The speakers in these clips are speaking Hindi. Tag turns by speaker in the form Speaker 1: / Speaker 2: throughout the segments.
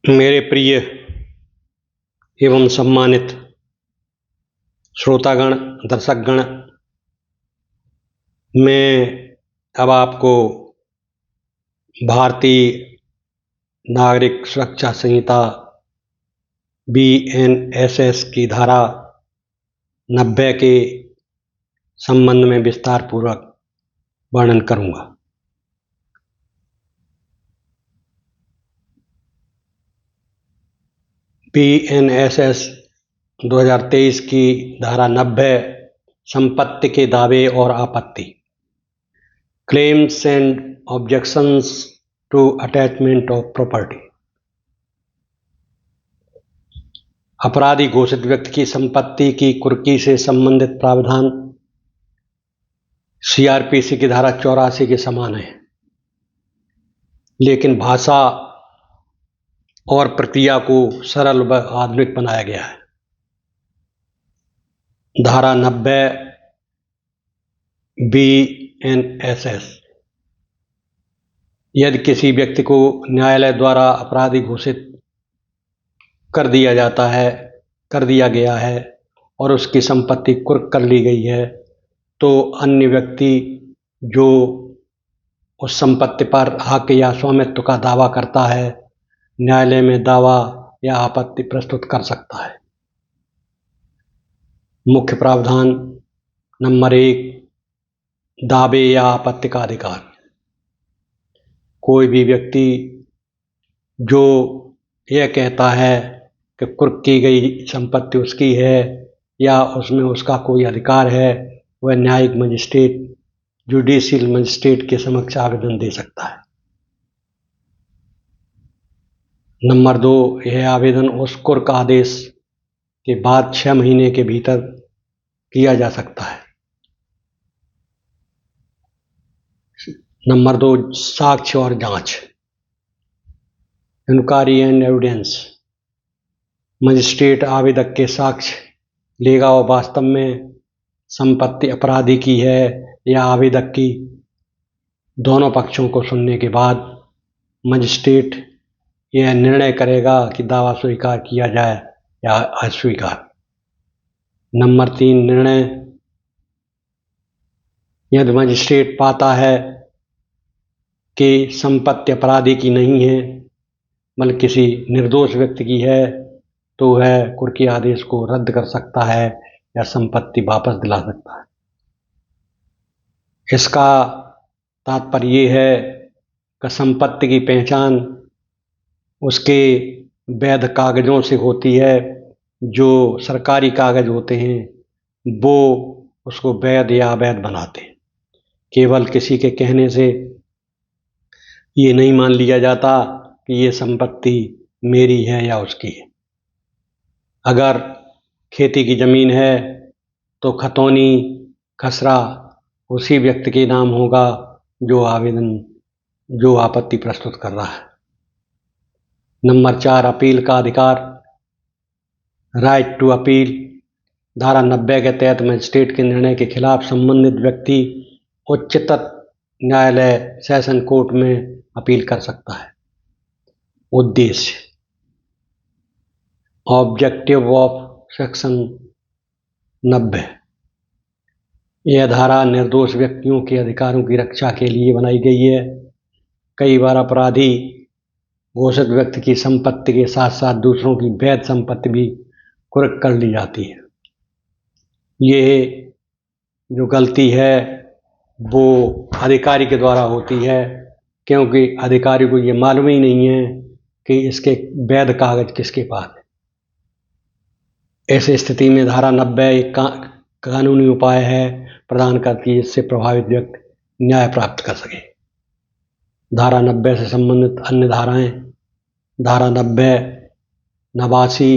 Speaker 1: मेरे प्रिय एवं सम्मानित श्रोतागण, दर्शकगण, मैं अब आपको भारतीय नागरिक सुरक्षा संहिता BNSS की धारा 90 के संबंध में विस्तार पूर्वक वर्णन करूंगा। BNSS 2023 की धारा 90 संपत्ति के दावे और आपत्ति, claims and objections to attachment of property. अपराधी घोषित व्यक्ति की संपत्ति की कुर्की से संबंधित प्रावधान CRPC की धारा 84 के समान है, लेकिन भाषा और प्रक्रिया को सरल व आधुनिक बनाया गया है। धारा 90 BNSS यदि किसी व्यक्ति को न्यायालय द्वारा अपराधी घोषित कर दिया गया है और उसकी संपत्ति कुर्क कर ली गई है, तो अन्य व्यक्ति जो उस संपत्ति पर हक या स्वामित्व का दावा करता है, न्यायालय में दावा या आपत्ति प्रस्तुत कर सकता है। मुख्य प्रावधान नंबर 1, दावे या आपत्ति का अधिकार। कोई भी व्यक्ति जो यह कहता है कि कुर्क की गई संपत्ति उसकी है या उसमें उसका कोई अधिकार है, वह न्यायिक मजिस्ट्रेट, जुडिशियल मजिस्ट्रेट के समक्ष आवेदन दे सकता है। नंबर 2, यह आवेदन उस कुर्क आदेश के बाद 6 महीने के भीतर किया जा सकता है। नंबर 2, साक्ष्य और जांच, इंक्वायरी एंड एविडेंस। मजिस्ट्रेट आवेदक के साक्ष्य लेगा और वास्तव में संपत्ति अपराधी की है या आवेदक की, दोनों पक्षों को सुनने के बाद मजिस्ट्रेट यह निर्णय करेगा कि दावा स्वीकार किया जाए या अस्वीकार। नंबर 3, निर्णय। यदि मजिस्ट्रेट पाता है कि संपत्ति अपराधी की नहीं है बल्कि किसी निर्दोष व्यक्ति की है, तो वह कुर्की आदेश को रद्द कर सकता है या संपत्ति वापस दिला सकता है। इसका तात्पर्य ये है कि संपत्ति की पहचान उसके वैध कागजों से होती है। जो सरकारी कागज होते हैं वो उसको वैध या अवैध बनाते हैं। केवल किसी के कहने से ये नहीं मान लिया जाता कि ये संपत्ति मेरी है या उसकी है। अगर खेती की ज़मीन है तो खतौनी, खसरा उसी व्यक्ति के नाम होगा जो आपत्ति प्रस्तुत कर रहा है। नंबर 4, अपील का अधिकार, राइट टू अपील। धारा 90 के तहत मजिस्ट्रेट के निर्णय के खिलाफ संबंधित व्यक्ति उच्चतम न्यायालय सेशन कोर्ट में अपील कर सकता है। उद्देश्य, ऑब्जेक्टिव ऑफ सेक्शन 90। यह धारा निर्दोष व्यक्तियों के अधिकारों की रक्षा के लिए बनाई गई है। कई बार अपराधी घोषित व्यक्ति की संपत्ति के साथ साथ दूसरों की वैध संपत्ति भी कुर्क कर ली जाती है। ये जो गलती है वो अधिकारी के द्वारा होती है, क्योंकि अधिकारी को ये मालूम ही नहीं है कि इसके वैध कागज किसके पास है। ऐसी स्थिति में धारा 90 एक कानूनी उपाय है प्रदान करती है, जिससे प्रभावित व्यक्ति न्याय प्राप्त कर सके। धारा 90 से संबंधित अन्य धाराएं, धारा 90 89,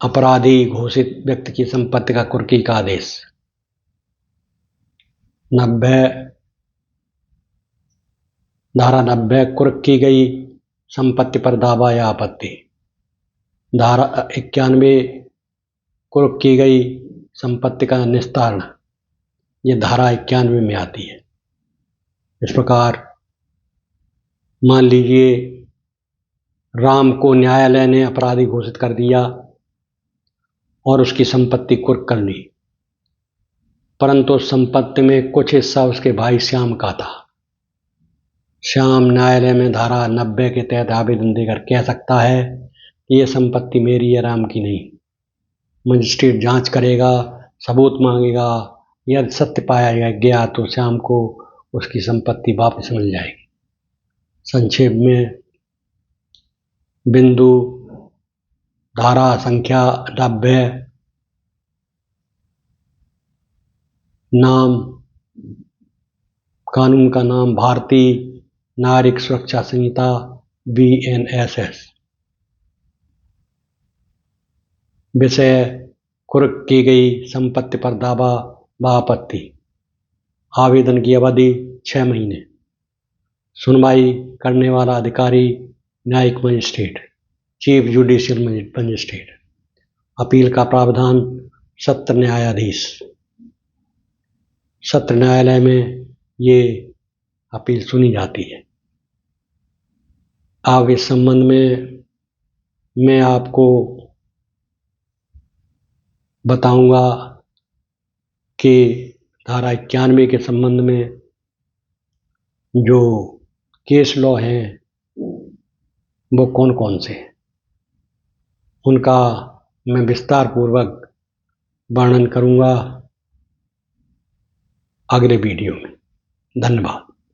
Speaker 1: अपराधी घोषित व्यक्ति की संपत्ति का कुर्की का आदेश। 90 धारा 90 कुर्क की गई संपत्ति पर दावा या आपत्ति। धारा 91 कुर्क की गई संपत्ति का निस्तारण, ये धारा 91 में आती है। इस प्रकार मान लीजिए राम को न्यायालय ने अपराधी घोषित कर दिया और उसकी संपत्ति कुर्क कर ली, परंतु उस संपत्ति में कुछ हिस्सा उसके भाई श्याम का था। श्याम न्यायालय में धारा 90 के तहत आवेदन देकर कह सकता है कि यह संपत्ति मेरी है, राम की नहीं। मजिस्ट्रेट जांच करेगा, सबूत मांगेगा, यदि सत्य पाया गया तो श्याम को उसकी संपत्ति वापस मिल जाएगी। संक्षेप में, बिंदु धारा संख्या 90 नाम, कानून का नाम भारतीय नागरिक सुरक्षा संहिता BNSS। विषय कुर्क की गई संपत्ति पर दावा व आपत्ति। आवेदन की अवधि 6 महीने। सुनवाई करने वाला अधिकारी न्यायिक magistrate, chief judicial magistrate. Appeal का प्रावधान सत्र न्यायाधीश। सत्र न्यायालय में ये अपील सुनी जाती है। अब इस संबंध में मैं आपको बताऊंगा कि धारा 91 के संबंध में जो केस लॉ हैं वो कौन कौन से हैं, उनका मैं विस्तार पूर्वक वर्णन करूंगा अगले वीडियो में। धन्यवाद।